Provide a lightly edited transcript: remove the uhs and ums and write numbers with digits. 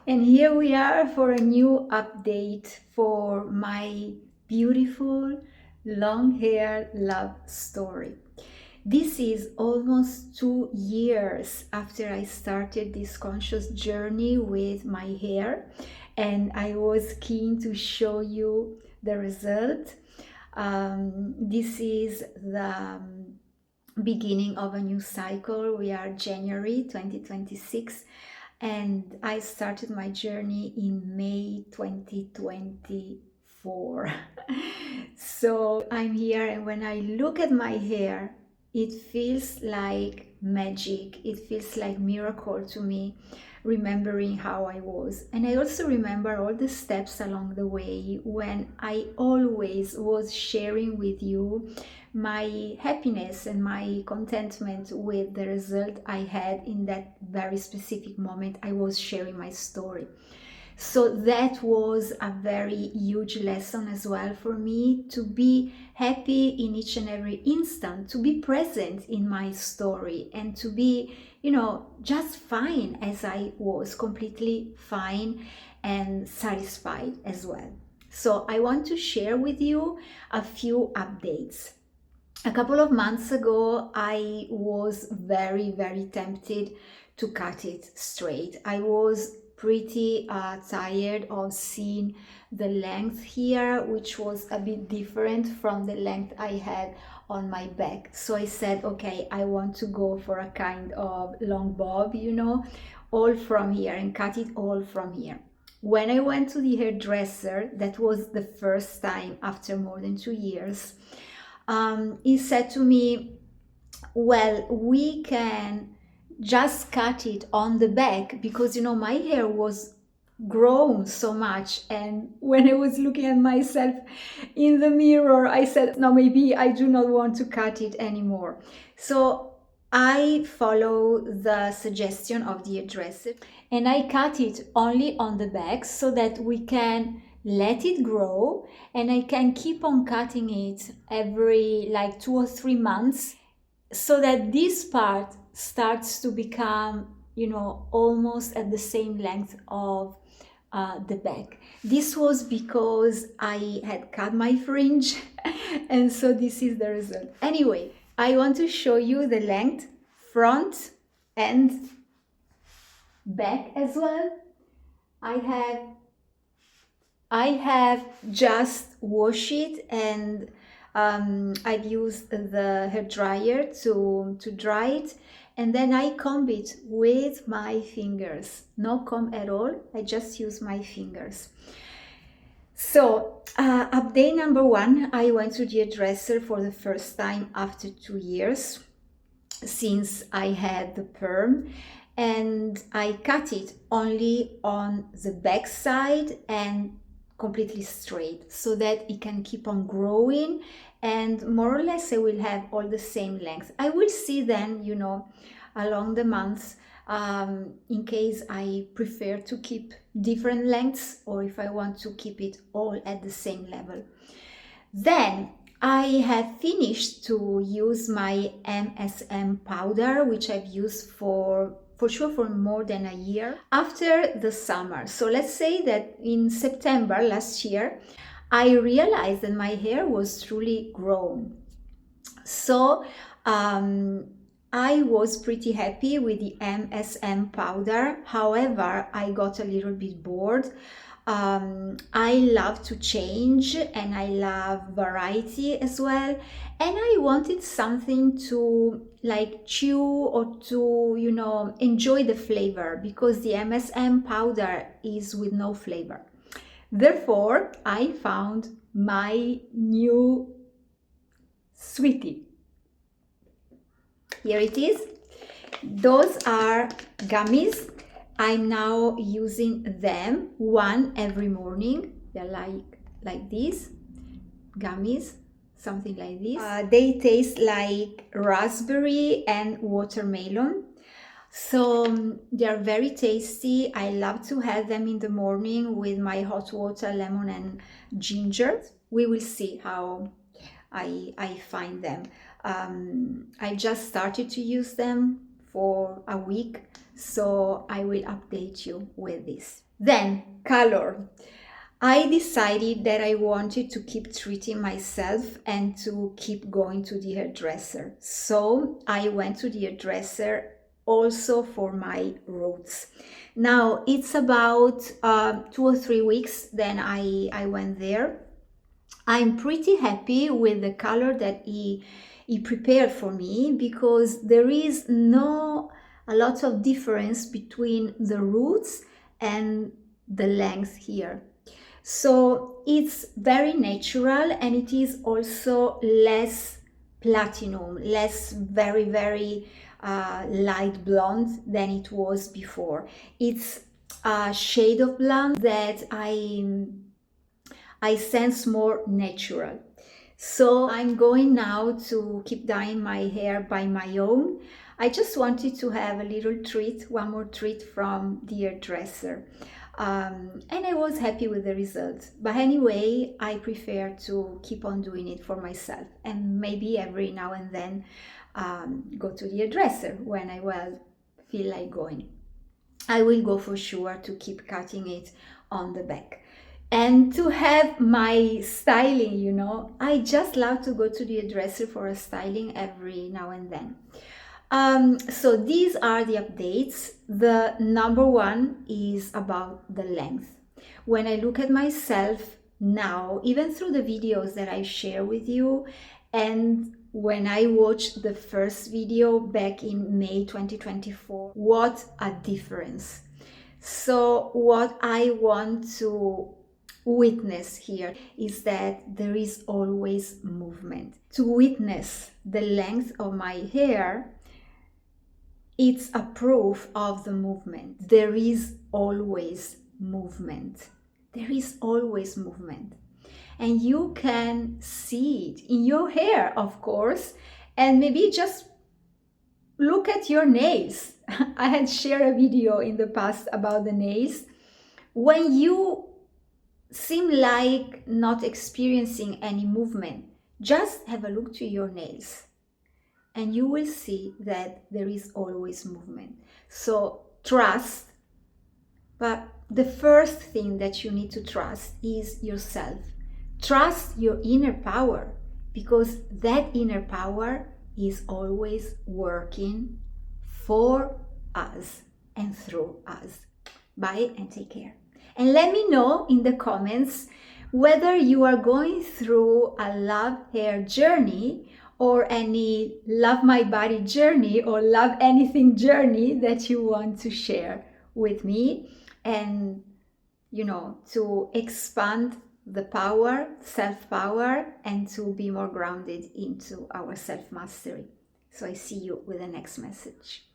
And here we are for a new update for my beautiful long hair love story. This is almost 2 years after I started this conscious journey with my hair, and I was keen to show you the result. This is the beginning of a new cycle. We are January 2026, and I started my journey in May 2024. So I'm here, and when I look at my hair, it feels like magic. It feels like miracle to me, remembering how I was. And I also remember all the steps along the way when I always was sharing with you my happiness and my contentment with the result I had in that very specific moment I was sharing my story. So that was a very huge lesson as well for me, to be happy in each and every instant, to be present in my story, and to be, just fine as I was, completely fine and satisfied as well. So I want to share with you a few updates. A couple of months ago, I was very, very tempted to cut it straight. I was pretty tired of seeing the length here, which was a bit different from the length I had on my back. So I said, okay, I want to go for a kind of long bob, all from here, and cut it all from here. When I went to the hairdresser, that was the first time after more than 2 years, he said to me, well, we can just cut it on the back, because my hair was grown so much, and when I was looking at myself in the mirror, I said, no, maybe I do not want to cut it anymore. So I follow the suggestion of the hairdresser, and I cut it only on the back so that we can let it grow, and I can keep on cutting it every 2 or 3 months, so that this part starts to become, almost at the same length of the back. This was because I had cut my fringe and so this is the result. Anyway, I want to show you the length, front and back as well. I have just washed it, and I've used the hair dryer to dry it, and then I comb it with my fingers. No comb at all, I just use my fingers. So update number 1, I went to the hairdresser for the first time after 2 years since I had the perm, and I cut it only on the back side and completely straight, so that it can keep on growing, and more or less I will have all the same length. I will see then, along the months, in case I prefer to keep different lengths, or if I want to keep it all at the same level. Then I have finished to use my MSM powder, which I've used for sure for more than a year after the summer. So let's say that in September last year, I realized that my hair was truly grown. So I was pretty happy with the MSM powder. However, I got a little bit bored. I love to change, and I love variety as well, and I wanted something to chew, or to enjoy the flavor, because the MSM powder is with no flavor. Therefore, I found my new sweetie. Here it is. Those are gummies. I'm now using them, one every morning. They're like these gummies, something like this. They taste like raspberry and watermelon. So they're very tasty. I love to have them in the morning with my hot water, lemon and ginger. We will see how I find them. I just started to use them for a week, so I will update you with this. Then color. I decided that I wanted to keep treating myself and to keep going to the hairdresser. So I went to the hairdresser also for my roots. Now it's about 2 or 3 weeks then I went there. I'm pretty happy with the color that he prepared for me, because there is no a lot of difference between the roots and the length here. So it's very natural, and it is also less platinum, less very light blonde than it was before. It's a shade of blonde that I sense more natural. So I'm going now to keep dyeing my hair by my own. I just wanted to have a little treat, one more treat from the hairdresser. And I was happy with the result. But anyway, I prefer to keep on doing it for myself, and maybe every now and then go to the hairdresser when I will feel like going. I will go for sure to keep cutting it on the back. And to have my styling, I just love to go to the hairdresser for a styling every now and then. So these are the updates. The number one is about the length. When I look at myself now, even through the videos that I share with you, and when I watched the first video back in May 2024, what a difference. So what I want to witness here is that there is always movement. To witness the length of my hair, it's a proof of the movement. There is always movement. There is always movement. And you can see it in your hair, of course, and maybe just look at your nails. I had shared a video in the past about the nails. When you seem like not experiencing any movement, just have a look to your nails and you will see that there is always movement. So trust, but the first thing that you need to trust is yourself. Trust your inner power, because that inner power is always working for us and through us. Bye and take care. And let me know in the comments whether you are going through a love hair journey or any love my body journey or love anything journey that you want to share with me, and to expand the power, self-power, and to be more grounded into our self-mastery. So I see you with the next message.